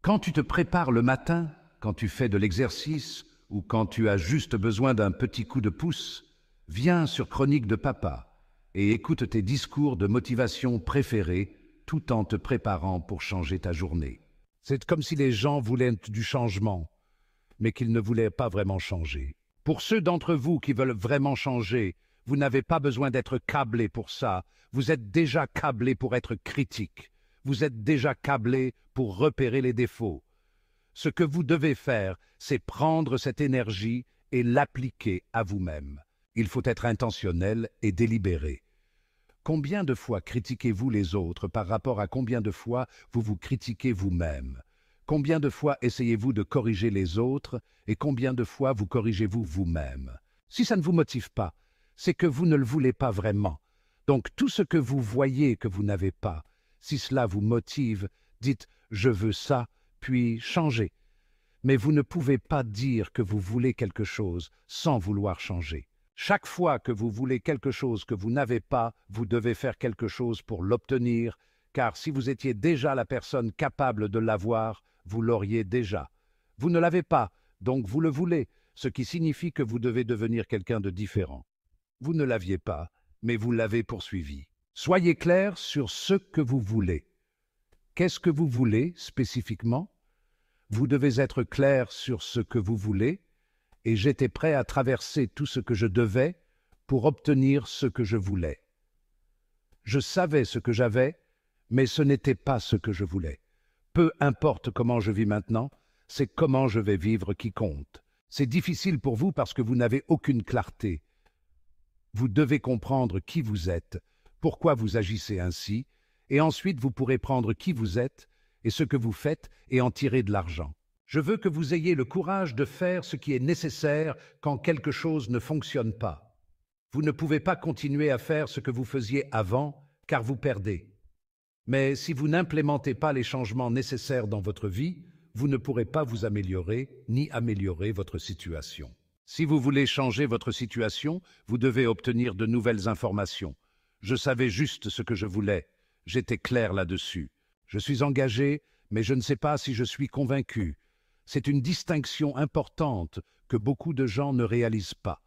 Quand tu te prépares le matin, quand tu fais de l'exercice ou quand tu as juste besoin d'un petit coup de pouce, viens sur Chronique de Papa et écoute tes discours de motivation préférés tout en te préparant pour changer ta journée. C'est comme si les gens voulaient du changement, mais qu'ils ne voulaient pas vraiment changer. Pour ceux d'entre vous qui veulent vraiment changer, vous n'avez pas besoin d'être câblé pour ça. Vous êtes déjà câblé pour être critique. Vous êtes déjà câblé pour repérer les défauts. Ce que vous devez faire, c'est prendre cette énergie et l'appliquer à vous-même. Il faut être intentionnel et délibéré. Combien de fois critiquez-vous les autres par rapport à combien de fois vous vous critiquez vous-même? Combien de fois essayez-vous de corriger les autres et combien de fois vous corrigez-vous vous-même? Si ça ne vous motive pas, c'est que vous ne le voulez pas vraiment. Donc tout ce que vous voyez que vous n'avez pas, si cela vous motive, dites « je veux ça », puis changez. Mais vous ne pouvez pas dire que vous voulez quelque chose sans vouloir changer. Chaque fois que vous voulez quelque chose que vous n'avez pas, vous devez faire quelque chose pour l'obtenir, car si vous étiez déjà la personne capable de l'avoir, vous l'auriez déjà. Vous ne l'avez pas, donc vous le voulez, ce qui signifie que vous devez devenir quelqu'un de différent. Vous ne l'aviez pas, mais vous l'avez poursuivi. Soyez clair sur ce que vous voulez. Qu'est-ce que vous voulez spécifiquement? Vous devez être clair sur ce que vous voulez, et j'étais prêt à traverser tout ce que je devais pour obtenir ce que je voulais. Je savais ce que j'avais, mais ce n'était pas ce que je voulais. Peu importe comment je vis maintenant, c'est comment je vais vivre qui compte. C'est difficile pour vous parce que vous n'avez aucune clarté. Vous devez comprendre qui vous êtes, pourquoi vous agissez ainsi, et ensuite vous pourrez prendre qui vous êtes et ce que vous faites et en tirer de l'argent. Je veux que vous ayez le courage de faire ce qui est nécessaire quand quelque chose ne fonctionne pas. Vous ne pouvez pas continuer à faire ce que vous faisiez avant, car vous perdez. Mais si vous n'implémentez pas les changements nécessaires dans votre vie, vous ne pourrez pas vous améliorer ni améliorer votre situation. Si vous voulez changer votre situation, vous devez obtenir de nouvelles informations. Je savais juste ce que je voulais. J'étais clair là-dessus. Je suis engagé, mais je ne sais pas si je suis convaincu. C'est une distinction importante que beaucoup de gens ne réalisent pas.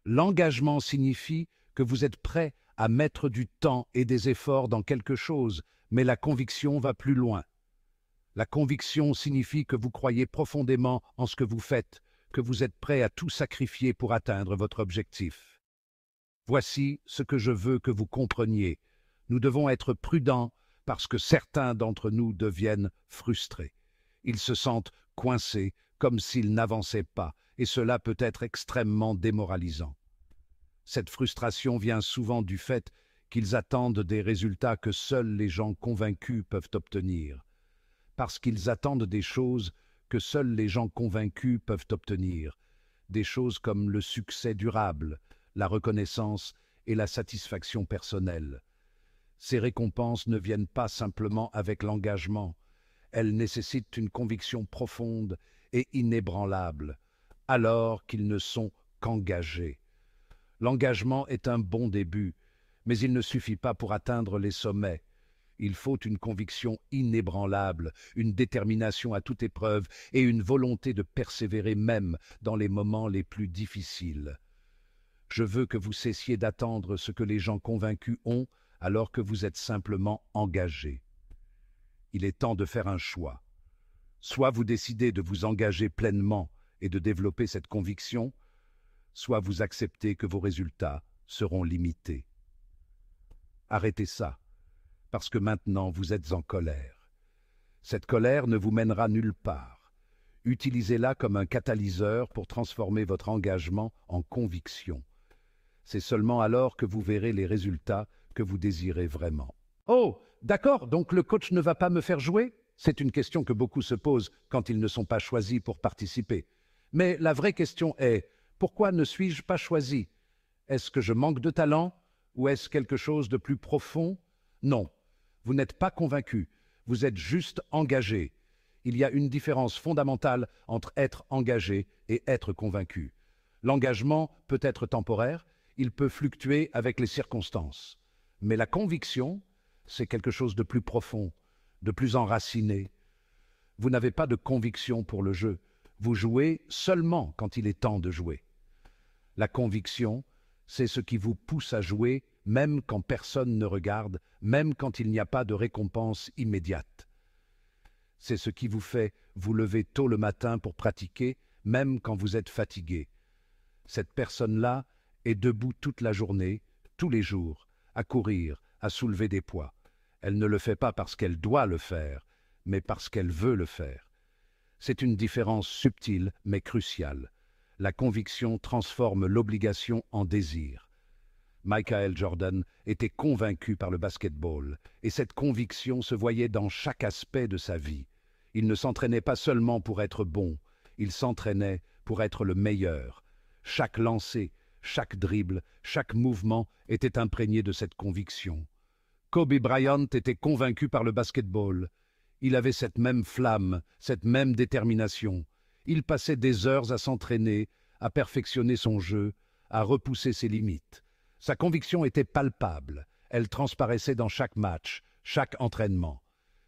L'engagement signifie que vous êtes prêt à mettre du temps et des efforts dans quelque chose, mais la conviction va plus loin. La conviction signifie que vous croyez profondément en ce que vous faites, que vous êtes prêt à tout sacrifier pour atteindre votre objectif. Voici ce que je veux que vous compreniez. Nous devons être prudents parce que certains d'entre nous deviennent frustrés. Ils se sentent coincés comme s'ils n'avançaient pas, et cela peut être extrêmement démoralisant. Cette frustration vient souvent du fait qu'ils attendent des résultats que seuls les gens convaincus peuvent obtenir. Parce qu'ils attendent des choses que seuls les gens convaincus peuvent obtenir, des choses comme le succès durable, la reconnaissance et la satisfaction personnelle. Ces récompenses ne viennent pas simplement avec l'engagement, elles nécessitent une conviction profonde et inébranlable, alors qu'ils ne sont qu'engagés. L'engagement est un bon début, mais il ne suffit pas pour atteindre les sommets. Il faut une conviction inébranlable, une détermination à toute épreuve et une volonté de persévérer même dans les moments les plus difficiles. Je veux que vous cessiez d'attendre ce que les gens convaincus ont alors que vous êtes simplement engagés. Il est temps de faire un choix. Soit vous décidez de vous engager pleinement et de développer cette conviction, soit vous acceptez que vos résultats seront limités. Arrêtez ça, parce que maintenant vous êtes en colère. Cette colère ne vous mènera nulle part. Utilisez-la comme un catalyseur pour transformer votre engagement en conviction. C'est seulement alors que vous verrez les résultats que vous désirez vraiment. Oh, d'accord, donc le coach ne va pas me faire jouer? C'est une question que beaucoup se posent quand ils ne sont pas choisis pour participer. Mais la vraie question est, pourquoi ne suis-je pas choisi? Est-ce que je manque de talent ou est-ce quelque chose de plus profond? Non, vous n'êtes pas convaincu, vous êtes juste engagé. Il y a une différence fondamentale entre être engagé et être convaincu. L'engagement peut être temporaire, il peut fluctuer avec les circonstances. Mais la conviction, c'est quelque chose de plus profond, de plus enraciné. Vous n'avez pas de conviction pour le jeu. Vous jouez seulement quand il est temps de jouer. La conviction, c'est ce qui vous pousse à jouer même quand personne ne regarde, même quand il n'y a pas de récompense immédiate. C'est ce qui vous fait vous lever tôt le matin pour pratiquer, même quand vous êtes fatigué. Cette personne-là est debout toute la journée, tous les jours, à courir, à soulever des poids. Elle ne le fait pas parce qu'elle doit le faire, mais parce qu'elle veut le faire. C'est une différence subtile mais cruciale. La conviction transforme l'obligation en désir. Michael Jordan était convaincu par le basketball, et cette conviction se voyait dans chaque aspect de sa vie. Il ne s'entraînait pas seulement pour être bon, il s'entraînait pour être le meilleur. Chaque lancer, chaque dribble, chaque mouvement était imprégné de cette conviction. Kobe Bryant était convaincu par le basketball. Il avait cette même flamme, cette même détermination. Il passait des heures à s'entraîner, à perfectionner son jeu, à repousser ses limites. Sa conviction était palpable, elle transparaissait dans chaque match, chaque entraînement.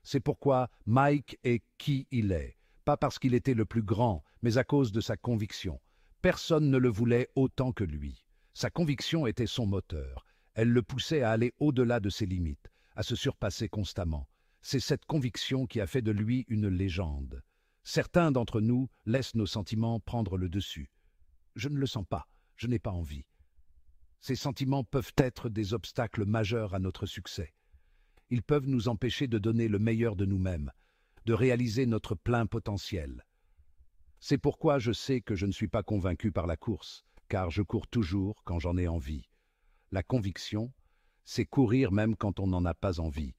C'est pourquoi Mike est qui il est, pas parce qu'il était le plus grand, mais à cause de sa conviction. Personne ne le voulait autant que lui. Sa conviction était son moteur. Elle le poussait à aller au-delà de ses limites, à se surpasser constamment. C'est cette conviction qui a fait de lui une légende. Certains d'entre nous laissent nos sentiments prendre le dessus. Je ne le sens pas, je n'ai pas envie. Ces sentiments peuvent être des obstacles majeurs à notre succès. Ils peuvent nous empêcher de donner le meilleur de nous-mêmes, de réaliser notre plein potentiel. C'est pourquoi je sais que je ne suis pas convaincu par la course, car je cours toujours quand j'en ai envie. La conviction, c'est courir même quand on n'en a pas envie.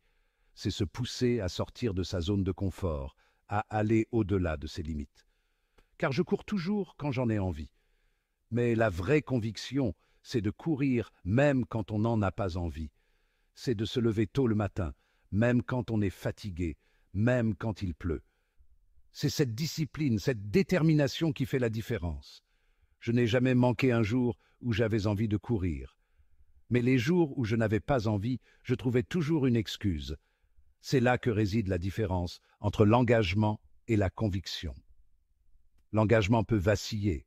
C'est se pousser à sortir de sa zone de confort, à aller au-delà de ses limites. Car je cours toujours quand j'en ai envie. Mais la vraie conviction, c'est de courir même quand on n'en a pas envie. C'est de se lever tôt le matin, même quand on est fatigué, même quand il pleut. C'est cette discipline, cette détermination qui fait la différence. Je n'ai jamais manqué un jour où j'avais envie de courir. Mais les jours où je n'avais pas envie, je trouvais toujours une excuse. C'est là que réside la différence entre l'engagement et la conviction. L'engagement peut vaciller,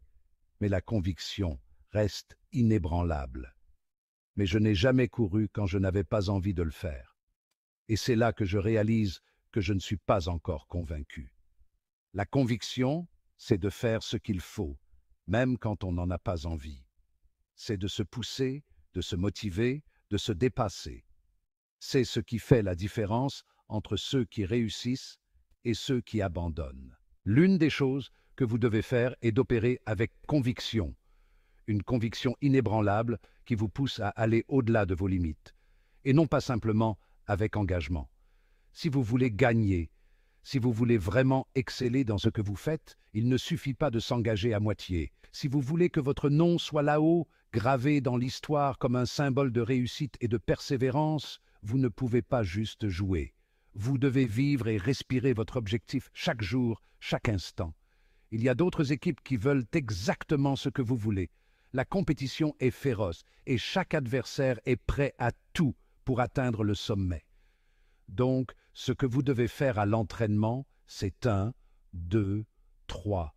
mais la conviction reste inébranlable. Mais je n'ai jamais couru quand je n'avais pas envie de le faire. Et c'est là que je réalise que je ne suis pas encore convaincu. La conviction, c'est de faire ce qu'il faut, même quand on n'en a pas envie. C'est de se pousser, de se motiver, de se dépasser. C'est ce qui fait la différence entre ceux qui réussissent et ceux qui abandonnent. L'une des choses que vous devez faire est d'opérer avec conviction. Une conviction inébranlable qui vous pousse à aller au-delà de vos limites, et non pas simplement avec engagement. Si vous voulez gagner, si vous voulez vraiment exceller dans ce que vous faites, il ne suffit pas de s'engager à moitié. Si vous voulez que votre nom soit là-haut, gravé dans l'histoire comme un symbole de réussite et de persévérance, vous ne pouvez pas juste jouer. Vous devez vivre et respirer votre objectif chaque jour, chaque instant. Il y a d'autres équipes qui veulent exactement ce que vous voulez. La compétition est féroce et chaque adversaire est prêt à tout pour atteindre le sommet. Donc, ce que vous devez faire à l'entraînement, c'est 1, 2, 3.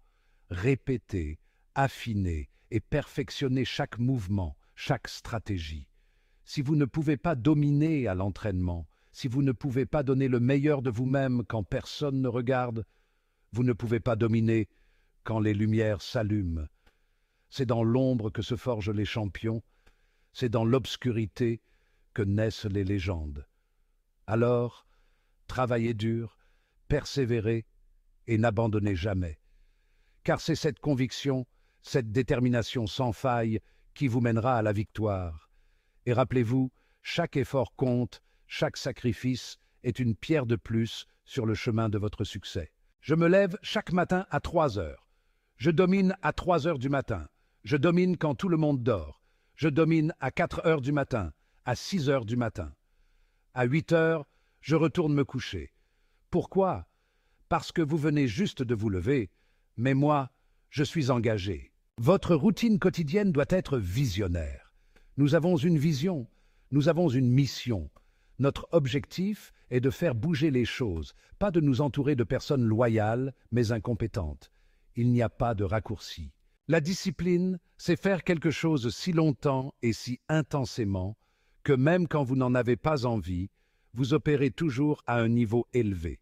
Répéter, affiner et perfectionner chaque mouvement, chaque stratégie. Si vous ne pouvez pas dominer à l'entraînement, si vous ne pouvez pas donner le meilleur de vous-même quand personne ne regarde, vous ne pouvez pas dominer quand les lumières s'allument. C'est dans l'ombre que se forgent les champions, c'est dans l'obscurité que naissent les légendes. Alors, travaillez dur, persévérez et n'abandonnez jamais. Car c'est cette conviction, cette détermination sans faille qui vous mènera à la victoire. Et rappelez-vous, chaque effort compte, chaque sacrifice est une pierre de plus sur le chemin de votre succès. Je me lève chaque matin à 3 heures. Je domine à 3 heures du matin. Je domine quand tout le monde dort. Je domine à 4 heures du matin, à 6 heures du matin. À 8 heures, je retourne me coucher. Pourquoi? Parce que vous venez juste de vous lever, mais moi, je suis engagé. Votre routine quotidienne doit être visionnaire. Nous avons une vision, nous avons une mission. Notre objectif est de faire bouger les choses, pas de nous entourer de personnes loyales mais incompétentes. Il n'y a pas de raccourci. La discipline, c'est faire quelque chose si longtemps et si intensément que même quand vous n'en avez pas envie, vous opérez toujours à un niveau élevé.